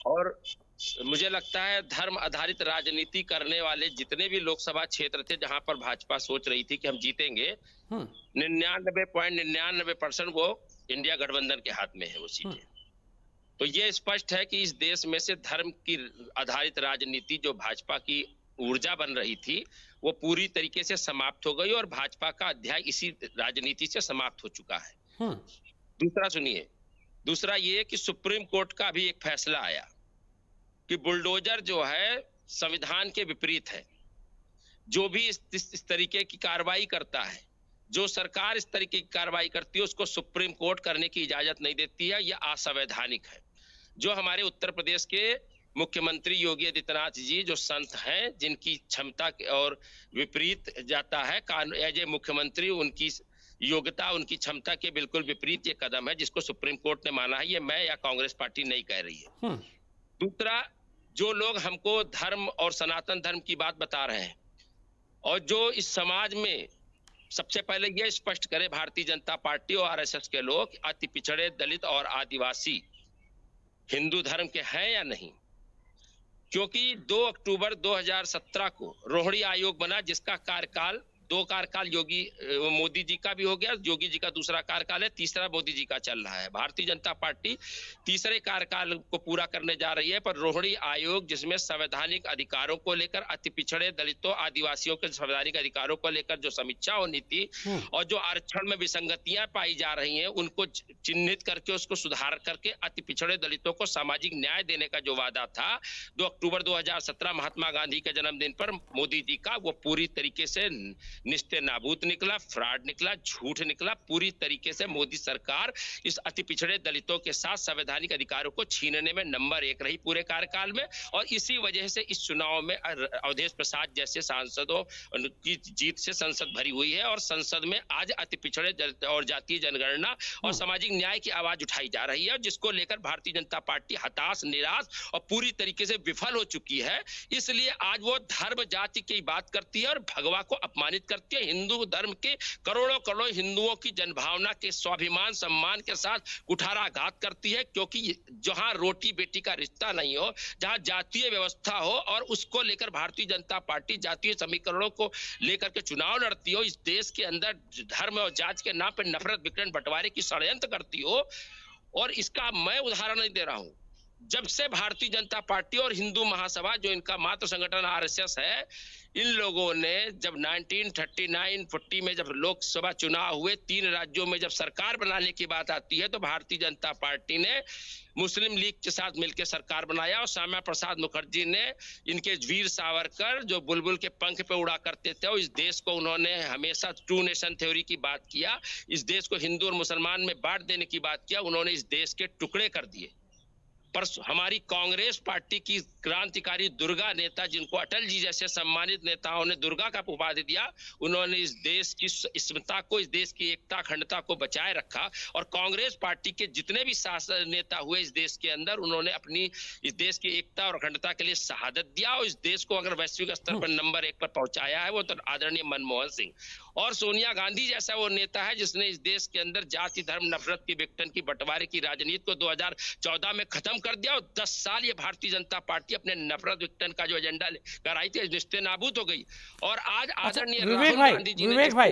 Speaker 6: और मुझे लगता है धर्म आधारित राजनीति करने वाले जितने भी लोकसभा क्षेत्र थे जहां पर भाजपा सोच रही थी कि हम जीतेंगे, 99.99% वो इंडिया गठबंधन के हाथ में है वो सीटें। तो ये स्पष्ट है कि इस देश में से धर्म की आधारित राजनीति जो भाजपा की ऊर्जा बन रही थी वो पूरी तरीके से समाप्त हो गई और भाजपा का अध्याय इसी राजनीति से समाप्त हो चुका है। दूसरा सुनिए, दूसरा ये कि सुप्रीम कोर्ट का भी एक फैसला आया कि बुलडोजर जो है संविधान के विपरीत है। जो भी इस तरीके की कार्रवाई करता है, जो सरकार इस तरीके की कार्रवाई करती है, उसको सुप्रीम कोर्ट करने की इजाजत नहीं देती है, यह असंवैधानिक है। जो हमारे उत्तर प्रदेश के मुख्यमंत्री योगी आदित्यनाथ जी जो संत हैं, जिनकी क्षमता और विपरीत जाता है एज ए मुख्यमंत्री, उनकी योग्यता, उनकी क्षमता के बिल्कुल विपरीत ये कदम है जिसको सुप्रीम कोर्ट ने माना है। ये मैं या कांग्रेस पार्टी नहीं कह रही है। दूसरा, जो लोग हमको धर्म और सनातन धर्म की बात बता रहे हैं, और जो इस समाज में सबसे पहले यह स्पष्ट करे भारतीय जनता पार्टी और आरएसएस के लोग अति पिछड़े, दलित और आदिवासी हिंदू धर्म के हैं या नहीं। क्योंकि 2 अक्टूबर 2017 को रोहिणी आयोग बना, जिसका कार्यकाल 2 कार्यकाल योगी मोदी जी का भी हो गया, योगी जी का दूसरा कार्यकाल है, तीसरा मोदी जी का चल रहा है। भारतीय जनता पार्टी तीसरे कार्यकाल को पूरा करने जा रही है, पर रोहिणी आयोग जिसमें संवैधानिक अधिकारों को लेकर, अति पिछड़े, दलितों, आदिवासियों के संवैधानिक अधिकारों को लेकर जो समीक्षा होनी थी और जो आरक्षण में विसंगतियां पाई जा रही हैं उनको चिन्हित करके उसको सुधार करके अति पिछड़े दलितों को सामाजिक न्याय देने का जो वादा था 2 अक्टूबर 2017 महात्मा गांधी के जन्मदिन पर मोदी जी का, वो पूरी तरीके से निस्ते नाबूद निकला, फ्रॉड निकला, झूठ निकला। पूरी तरीके से मोदी सरकार इस अति पिछड़े दलितों के साथ संवैधानिक अधिकारों को छीनने में नंबर 1 रही पूरे कार्यकाल में, और इसी वजह से इस चुनाव में अवधेश प्रसाद जैसे सांसदों की जीत से संसद भरी हुई है और संसद में आज अति पिछड़े और जातीय जनगणना और सामाजिक न्याय की आवाज उठाई जा रही है, जिसको लेकर भारतीय जनता पार्टी हताश, निराश और पूरी तरीके से विफल हो चुकी है। इसलिए आज वो धर्म जाति की बात करती है और भगवा को अपमानित करती है। हिंदू धर्म के करोड़ों करोड़ों हिंदुओं की जनभावना के स्वाभिमान सम्मान के साथ कुठाराघात करती है, क्योंकि जहां रोटी बेटी का रिश्ता नहीं हो, जहां जातीय व्यवस्था हो और उसको लेकर भारतीय जनता पार्टी जातीय समीकरणों को लेकर के चुनाव लड़ती हो, इस देश के अंदर धर्म और जाति के नाम पर नफरत, विकरण, बंटवारे की षड्यंत्र करती हो। और इसका मैं उदाहरण नहीं दे रहा हूं, जब से भारतीय जनता पार्टी और हिंदू महासभा जो इनका मातृ संगठन आरएसएस है, इन लोगों ने जब 1939-40 में जब लोकसभा चुनाव हुए, 3 राज्यों में जब सरकार बनाने की बात आती है तो भारतीय जनता पार्टी ने मुस्लिम लीग के साथ मिलकर सरकार बनाया और श्यामा प्रसाद मुखर्जी ने इनके वीर सावरकर जो बुलबुल के पंख पे उड़ा करते थे, और इस देश को उन्होंने हमेशा 2 नेशन थ्योरी की बात किया, इस देश को हिंदू और मुसलमान में बांट देने की बात किया, उन्होंने इस देश के टुकड़े कर दिए। पर हमारी कांग्रेस पार्टी की क्रांतिकारी दुर्गा नेता, जिनको अटल जी जैसे सम्मानित नेताओं ने दुर्गा का उपाधि दिया, उन्होंने इस देश की अस्मिता को, इस देश की एकता अखंडता को बचाए रखा। और कांग्रेस पार्टी के जितने भी शासक नेता हुए इस देश के अंदर, उन्होंने अपनी इस देश की एकता और अखंडता के लिए शहादत दिया, और इस देश को अगर वैश्विक स्तर पर नंबर 1 पर पहुंचाया है वो तो आदरणीय मनमोहन सिंह और सोनिया गांधी जैसा वो नेता है जिसने इस देश के अंदर जाति धर्म नफरत की, विघटन की, बंटवारे की राजनीति को 2014 में खत्म कर दिया। और 10 साल ये भारतीय जनता पार्टी अपने नफरत विघटन का जो एजेंडा लेकर आई थी, निस्ते नाबूद हो गई। और आज आदरणीय
Speaker 1: विवेक भाई, विवेक भाई,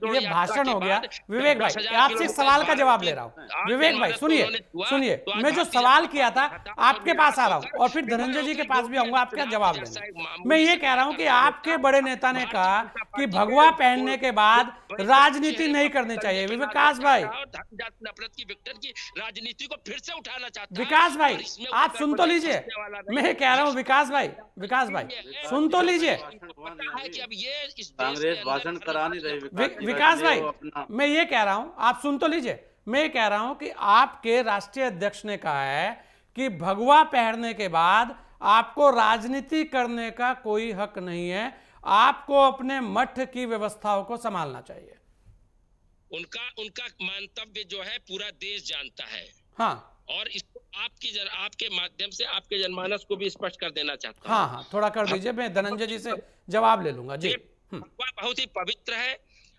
Speaker 1: ये भाषण हो गया। विवेक भाई, आपसे एक सवाल का जवाब ले रहा हूँ। विवेक भाई सुनिए, मैं जो सवाल किया था आपके पास आ रहा हूँ और फिर धनंजय जी के पास भी आऊंगा आपका जवाब लेना। मैं ये कह रहा हूँ कि आपके बड़े नेता ने कहा कि भगवा पहनने के बाद राजनीति नहीं करनी चाहिए। विकास भाई,
Speaker 6: नफरत की, विघटन की राजनीति को फिर से उठाना चाहता है।
Speaker 1: विकास भाई आप सुन तो लीजिए, मैं कह रहा हूं विकास भाई सुन तो लीजिए।
Speaker 4: कांग्रेस भाषण करा नहीं रही।
Speaker 1: विकास भाई मैं ये कह रहा हूं, आप सुन तो लीजिए। मैं ये कह रहा हूं कि आपके राष्ट्रीय अध्यक्ष ने कहा है कि भगवा पहनने के बाद आपको राजनीति करने का कोई हक नहीं है, आपको अपने मठ की व्यवस्थाओं को संभालना चाहिए।
Speaker 6: उनका मंतव्य जो है पूरा देश जानता है।
Speaker 1: हाँ,
Speaker 6: और इसको आपके माध्यम से आपके जनमानस को भी स्पष्ट कर देना चाहता हूं।
Speaker 1: हाँ, थोड़ा कर दीजिए, मैं धनंजय जी से जवाब ले लूंगा जी।
Speaker 6: बहुत ही पवित्र है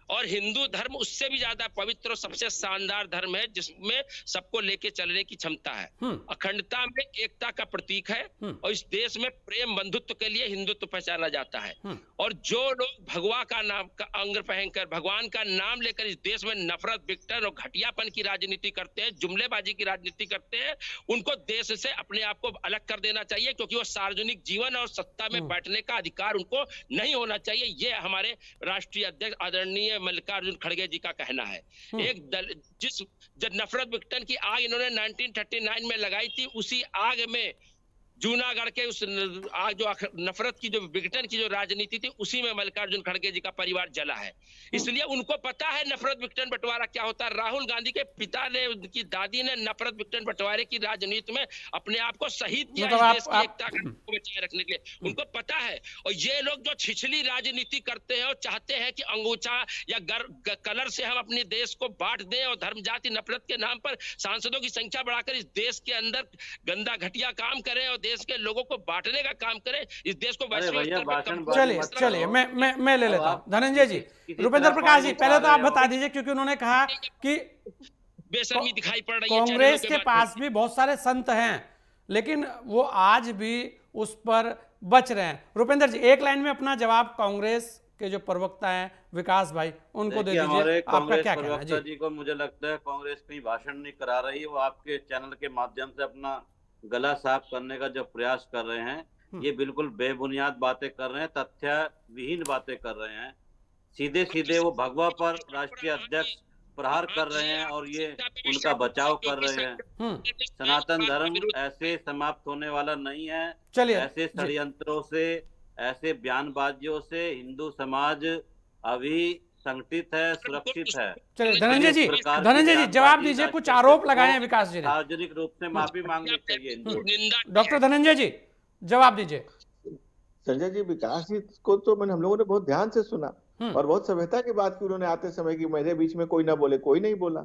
Speaker 6: और हिंदू धर्म उससे भी ज्यादा पवित्र और सबसे शानदार धर्म है, जिसमें सबको लेके चलने की क्षमता है, अखंडता में एकता का प्रतीक है, और इस देश में प्रेम बंधुत्व के लिए हिंदुत्व पहचाना जाता है। और जो लोग भगवा का नाम का अंग पहनकर, भगवान का नाम लेकर इस देश में नफरत, विघटन और घटियापन की राजनीति करते हैं, जुमलेबाजी की राजनीति करते हैं, उनको देश से अपने आप को अलग कर देना चाहिए, क्योंकि वो सार्वजनिक जीवन और सत्ता में बैठने का अधिकार उनको नहीं होना चाहिए। ये हमारे राष्ट्रीय अध्यक्ष आदरणीय मल्लिकार्जुन खड़गे जी का कहना है। एक दल जब नफरत विघटन की आग इन्होंने 1939 में लगाई थी, उसी आग में जूनागढ़ के उस आग जो नफरत की, जो विघटन की जो राजनीति थी, उसी में मल्लिकार्जुन खड़गे जी का परिवार जला है। इसलिए उनको पता है नफरत विघटन बंटवारा क्या होता है। राहुल गांधी के पिता ने, उनकी दादी ने नफरत विघटन बंटवारे की राजनीति में अपने आप को शहीद किया इस देश की एकता को बचाए रखने के लिए। उनको पता है। और ये लोग जो छिछली राजनीति करते हैं और चाहते हैं कि अंगूठा या कलर से हम अपने देश को बांट दें और धर्म जाति नफरत के नाम पर सांसदों की संख्या बढ़ाकर इस देश के अंदर गंदा घटिया काम करें और देश के लोगों को बांटने का काम करे, इस देश को
Speaker 4: अरे
Speaker 6: वैश्विक
Speaker 4: भैया
Speaker 6: स्तर पर
Speaker 4: भाषण
Speaker 6: कमजोर
Speaker 1: चलिए
Speaker 4: मत
Speaker 1: चलिए
Speaker 4: करो।
Speaker 1: मैं ले लेता हूँ धनंजय जी।
Speaker 4: किसी
Speaker 1: रुपेंद्र
Speaker 4: तरह
Speaker 1: प्रकाश जी,
Speaker 4: पानी
Speaker 1: पहले
Speaker 4: खा
Speaker 1: तो आप
Speaker 4: रहे हो।
Speaker 1: बता दीजिए, क्योंकि उन्होंने कहा कि
Speaker 6: बेशर्मी दिखाई पड़ रही है
Speaker 1: कांग्रेस
Speaker 6: चैनलों
Speaker 1: के
Speaker 6: माध्यम
Speaker 1: पास भी बहुत सारे संत हैं, लेकिन वो आज भी उस पर बच रहे हैं। रुपेंद्र जी, एक लाइन में अपना जवाब कांग्रेस के जो प्रवक्ता हैं विकास भाई, उनको दे
Speaker 4: देखिए, हमारे
Speaker 1: दीजिए, आपका
Speaker 4: कांग्रेस
Speaker 1: क्या कहना है
Speaker 4: प्रवक्ता
Speaker 1: जी?
Speaker 4: जी को मुझे लगता है कांग्रेस कहीं भाषण नहीं करा रही है, वो आपके चैनल के माध्यम से अपना गला साफ करने का जो प्रयास कर रहे हैं, ये बिल्कुल बेबुनियाद बातें कर रहे हैं, तथ्य विहीन बातें कर रहे हैं। सीधे सीधे वो भगवा पर राष्ट्रीय अध्यक्ष प्रहार कर रहे हैं और ये उनका बचाव कर रहे हैं। सनातन धर्म ऐसे समाप्त होने वाला नहीं है।
Speaker 1: चलिए
Speaker 4: ऐसे
Speaker 1: जी।
Speaker 4: षड्यंत्रों से, ऐसे बयानबाजियों से हिंदू समाज अभी संगठित है, सुरक्षित है।
Speaker 1: चलिए धनंजय जी,
Speaker 4: इस प्रकार की
Speaker 1: धनंजय जी जवाब
Speaker 4: बयानबाजी
Speaker 1: दीजिए, कुछ
Speaker 4: राष्ट्रीय
Speaker 1: आरोप
Speaker 4: अध्यक्ष
Speaker 1: लगाए हैं
Speaker 4: को
Speaker 1: विकास जी ने।
Speaker 4: सार्वजनिक रूप से माफी मांगनी चाहिए हिंदुओं को।
Speaker 6: निंदा
Speaker 1: डॉक्टर धनंजय जी जवाब दीजिए।
Speaker 5: संजय जी, विकास जी को तो हम लोगों ने बहुत ध्यान से सुना और बहुत सभ्यता की बात की उन्होंने आते समय कि मेरे बीच में कोई ना बोले, कोई नहीं बोला।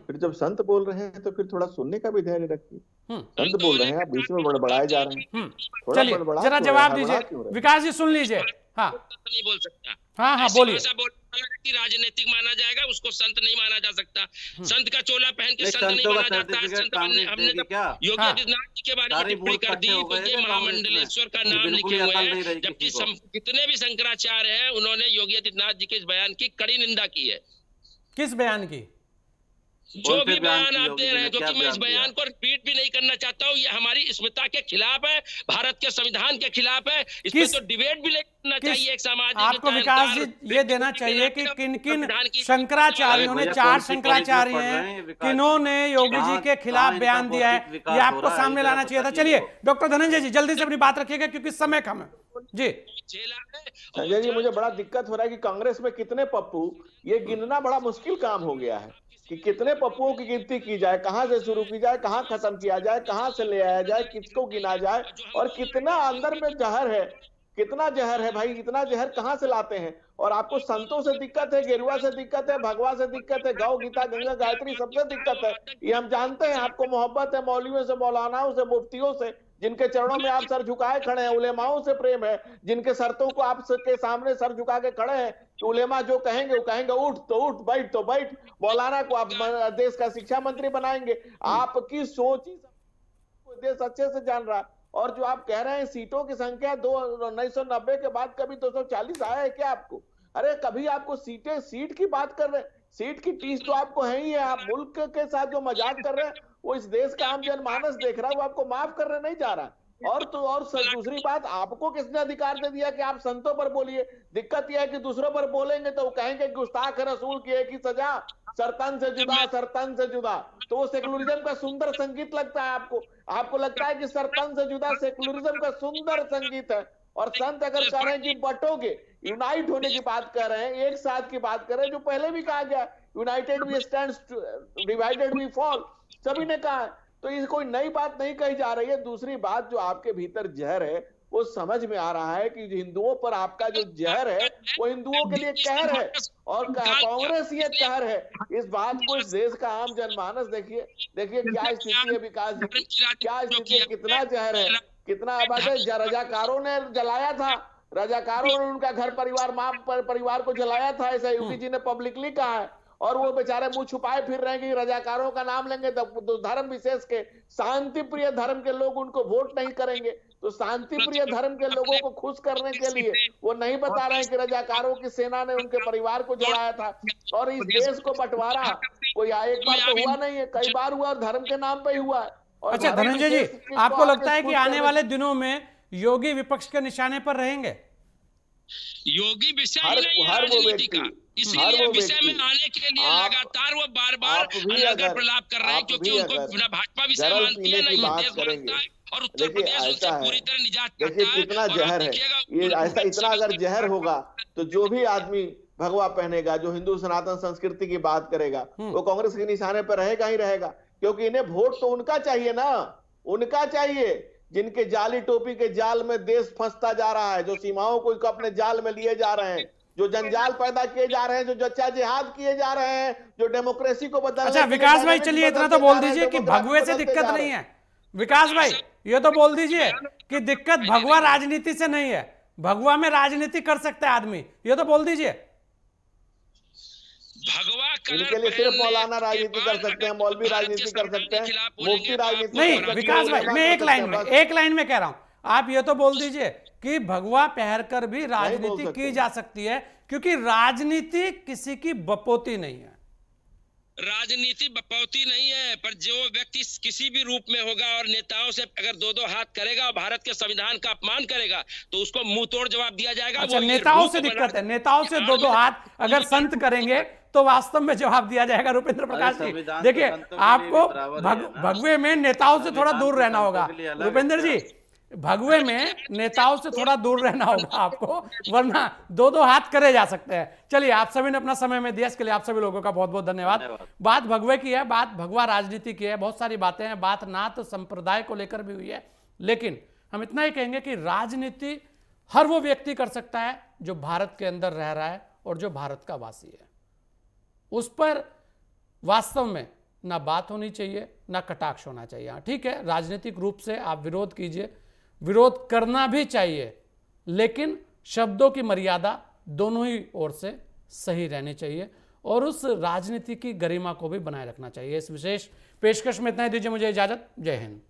Speaker 5: फिर जब संत बोल रहे हैं तो फिर थोड़ा सुनने का भी धैर्य रखिए। संत बोल रहे हैं, आप बीच में बड़बड़ाए जा रहे हैं। थोड़ा
Speaker 1: चलिए
Speaker 5: बड़बड़ा
Speaker 1: जरा
Speaker 5: क्यों रहे हैं?
Speaker 1: जवाब
Speaker 5: हड़बड़ा
Speaker 1: दीजिए,
Speaker 5: क्यों रहे हैं?
Speaker 1: विकास जी सुन लीजिए। हाँ
Speaker 6: नहीं बोल सकता।
Speaker 1: हाँ
Speaker 6: ऐसी
Speaker 1: बोलिए।
Speaker 6: भाषा बोलने वाला व्यक्ति राजनीतिक माना जाएगा, उसको संत नहीं माना जा सकता। संत का चोला पहन के
Speaker 4: नहीं,
Speaker 6: संत नहीं
Speaker 4: संतों का
Speaker 6: माना जाता है।
Speaker 4: सर्टिफिकेट
Speaker 6: संत
Speaker 4: कांग्रेस
Speaker 6: हमने
Speaker 4: देगी
Speaker 6: तो
Speaker 4: क्या?
Speaker 6: योगी
Speaker 1: हाँ।
Speaker 6: आदित्यनाथ जी के बारे में
Speaker 4: सारी
Speaker 6: टिप्पणी
Speaker 4: वोट
Speaker 6: कर
Speaker 4: इकट्ठे
Speaker 6: दी,
Speaker 4: हो गए
Speaker 6: ये
Speaker 4: थे कांग्रेस
Speaker 6: महामंडलेश्वर का
Speaker 4: में।
Speaker 6: नाम
Speaker 4: बिल्कुल
Speaker 6: लिखे
Speaker 4: ही
Speaker 6: हुए
Speaker 4: अकल नहीं
Speaker 6: हैं,
Speaker 4: रही
Speaker 6: जबकि
Speaker 4: किसी को।
Speaker 6: जितने भी शंकराचार्य हैं उन्होंने योगी आदित्यनाथ जी के इस बयान की कड़ी निंदा की है।
Speaker 1: किस बयान की?
Speaker 6: जो
Speaker 4: कौन से
Speaker 6: भी बयान
Speaker 4: की
Speaker 6: आप
Speaker 4: योगी
Speaker 6: दे
Speaker 4: जी
Speaker 6: रहे
Speaker 4: ने
Speaker 6: हैं,
Speaker 4: क्या
Speaker 6: क्योंकि मैं इस
Speaker 4: बयान दिया?
Speaker 6: बयान को रिपीट भी नहीं करना चाहता हूँ, ये हमारी स्मिता के खिलाफ है, भारत के संविधान के खिलाफ है। इस पर
Speaker 1: किस-
Speaker 6: तो डिबेट भी नहीं करना चाहिए। एक सामाजिक
Speaker 1: आपको विकास जी ये देना चाहिए कि किन किन शंकराचार्यों ने,
Speaker 4: भैया,
Speaker 1: चार
Speaker 4: कौन सी
Speaker 1: शंकराचार्य
Speaker 4: पढ़ रहे हैं
Speaker 1: हैं,
Speaker 4: विकास?
Speaker 1: किन्होंने योगी जी के
Speaker 4: कहाँ
Speaker 1: खिलाफ
Speaker 4: इनका
Speaker 1: बयान दिया है,
Speaker 4: बौद्धिक विकास
Speaker 1: ये
Speaker 4: हो
Speaker 1: आपको
Speaker 4: रहा है,
Speaker 1: सामने
Speaker 4: इधर
Speaker 1: लाना चाहिए था।
Speaker 4: बताइए
Speaker 1: चलिए
Speaker 4: इनको।
Speaker 1: डॉक्टर धनंजय जी जल्दी से अपनी बात रखिएगा क्योंकि समय कम है जी।
Speaker 5: संजय जी, मुझे बड़ा दिक्कत हो रहा है कि कांग्रेस में कितने पप्पू, ये गिनना बड़ा मुश्किल काम हो गया है कि कितने पप्पुओं की गिनती की जाए, कहां से शुरू की जाए, कहां खत्म किया जाए, कहां से ले आया जाए, किसको गिना जाए, और कितना अंदर में जहर है, कितना जहर है भाई, इतना जहर कहां से लाते हैं। और आपको संतों से दिक्कत है, गेरुआ से दिक्कत है, भगवा से दिक्कत है, गौ गीता गंगा गायत्री सबसे दिक्कत है, ये हम जानते हैं। आपको मोहब्बत है मौलवियों से, मौलानाओं से, मुफ्तियों से, जिनके चरणों में आप सर झुकाए खड़े हैं, उलेमाओं से प्रेम है, जिनके शर्तों को आप के सामने सर झुका के खड़े हैं कि उलेमा जो कहेंगे वो कहेंगे, उठ तो उठ, बैठ तो बैठ। मौलाना को आप देश का शिक्षा मंत्री बनाएंगे। आपकी सोच ही देश अच्छे से जान रहा है। और जो आप कह रहे हैं सीटों की संख्या 1990 के बाद कभी 240 आया है क्या आपको? अरे कभी आपको सीट की बात कर रहे हैं, सीट की टीस तो आपको है ही है। आप मुल्क के साथ जो मजाक कर रहे हैं वो इस देश का आम जनमानस देख रहा है, वो आपको माफ करने नहीं जा रहा। और तो और दूसरी बात, आपको किसने अधिकार दे दिया कि आप संतों पर बोलिए? दिक्कत यह है कि दूसरों पर बोलेंगे तो वो कहेंगे गुस्ताख रसूल की एक ही सजा, सरतन से जुदा, सरतन से जुदा। तो वो सेकुलरिज्म का सुंदर संगीत लगता है आपको। आपको लगता है कि सरतन से जुदा सेकुलरिज्म का सुंदर संगीत है। और संत अगर कह रहे हैं कि बटोगे, यूनाइट होने की बात कर रहे हैं, एक साथ की बात कर रहे हैं, जो पहले भी कहा गया, united we stand, divided we fall, सभी ने कहा है। तो ये कोई नई बात नहीं कही जा रही है। दूसरी बात, जो आपके भीतर जहर है वो समझ में आ रहा है कि हिंदुओं पर आपका जो जहर है वो हिंदुओं के लिए कहर है, और कांग्रेस ये कहर है। इस बात को इस देश का आम जनमानस देखिए क्या स्थिति है विकास जी की, क्या स्थिति है, कितना जहर है, कितना। अब रजाकारों ने जलाया था, रजाकारों ने उनका घर परिवार को जलाया था, ऐसा योगी जी ने पब्लिकली कहा है। और वो बेचारे मुंह छुपाए फिर रहे हैं कि रजाकारों का नाम लेंगे तो धर्म विशेष के, शांति प्रिय धर्म के लोग उनको वोट नहीं करेंगे। तो शांति प्रिय धर्म के लोगों को खुश करने के लिए वो नहीं बता रहे हैं कि रजाकारों की सेना ने उनके परिवार को जलाया था। और इस देश को बंटवारा कोई एक बार तो हुआ नहीं है, कई बार हुआ, धर्म के नाम पे ही हुआ है। और
Speaker 1: अच्छा धनंजय जी, आपको लगता है कि आने वाले दिनों में योगी विपक्ष के निशाने पर रहेंगे?
Speaker 6: योगी विषय ही नहीं है राजनीति का, इसीलिए विषय में आने के लिए लगातार वो बार-बार अलग प्रलाप कर रहे हैं, क्योंकि उनको भाजपा विषय मानती है, नहीं देश मानता है, और उत्तर प्रदेश उनसे पूरी तरह निजात चाहता है।
Speaker 5: देखिए कितना जहर है ये, ऐसा इतना अगर जहर होगा तो जो भी आदमी भगवा पहनेगा, जो हिंदू सनातन संस्कृति की बात करेगा, वो कांग्रेस के निशाने पर रहेगा ही रहेगा। क्योंकि इन्हें वोट तो उनका चाहिए ना, उनका चाहिए जिनके जाली टोपी के जाल में देश फंसता जा रहा है, जो सीमाओं को अपने जाल में लिए जा रहे हैं, जो जंजाल पैदा किए जा रहे हैं, जो जच्चा जिहाद किए जा रहे हैं, जो डेमोक्रेसी को बदलने।
Speaker 1: अच्छा विकास भाई, चलिए इतना तो बोल दीजिए कि भगवे से दिक्कत नहीं है। विकास भाई ये तो बोल दीजिए कि दिक्कत भगवा राजनीति से नहीं है, भगवा में राजनीति कर सकता है आदमी, ये तो बोल दीजिए।
Speaker 6: भगवा
Speaker 5: इनके लिए सिर्फ मौलाना राजनीति कर सकते हैं, मौलवी राजनीति कर सकते हैं, मुफ्ती राजनीति
Speaker 1: नहीं
Speaker 5: कर सकते हैं,
Speaker 1: विकास भाई, मैं एक लाइन में
Speaker 5: बस।
Speaker 1: कह रहा हूं, आप ये तो बोल दीजिए कि भगवा पहनकर भी राजनीति
Speaker 5: सकते।
Speaker 1: की जा सकती है, क्योंकि राजनीति किसी की बपोती नहीं है।
Speaker 6: राजनीति बपौती नहीं है, पर जो व्यक्ति किसी भी रूप में होगा और नेताओं से अगर दो दो हाथ करेगा और भारत के संविधान का अपमान करेगा तो उसको मुंह तोड़ जवाब दिया जाएगा।
Speaker 1: अच्छा,
Speaker 6: वो ये
Speaker 1: नेताओं
Speaker 6: रूप
Speaker 1: से
Speaker 6: बना-
Speaker 1: दिक्कत है, नेताओं से दो दो हाथ अगर संत करेंगे तो वास्तव में जवाब दिया जाएगा। रुपेंद्र प्रकाश जी
Speaker 4: संविधान
Speaker 1: देखिए,
Speaker 4: तो संतों के लिए
Speaker 1: आपको
Speaker 4: भी बराबर ही है ना।
Speaker 1: भगवे में नेताओं से थोड़ा
Speaker 4: संविधान
Speaker 1: दूर
Speaker 4: तो
Speaker 1: रहना
Speaker 4: संतों
Speaker 1: होगा।
Speaker 4: के लिए अलग
Speaker 1: रुपेंद्र
Speaker 4: है।
Speaker 1: जी, भगवे में नेताओं से थोड़ा दूर रहना होगा आपको, वरना दो दो हाथ करे जा सकते हैं। चलिए, आप सभी ने अपना समय में दिया, इसके लिए आप सभी लोगों का बहुत बहुत धन्यवाद। बात भगवे की है, बात भगवा राजनीति की है, बहुत सारी बातें हैं, बात नात संप्रदाय को लेकर भी हुई है, लेकिन हम इतना ही कहेंगे कि राजनीति हर वो व्यक्ति कर सकता है जो भारत के अंदर रह रहा है और जो भारत का वासी है। उस पर वास्तव में ना बात होनी चाहिए, ना कटाक्ष होना चाहिए। हाँ ठीक है, राजनीतिक रूप से आप विरोध कीजिए, विरोध करना भी चाहिए, लेकिन शब्दों की मर्यादा दोनों ही ओर से सही रहनी चाहिए और उस राजनीति की गरिमा को भी बनाए रखना चाहिए। इस विशेष पेशकश में इतना ही दीजिए मुझे इजाजत। जय हिंद।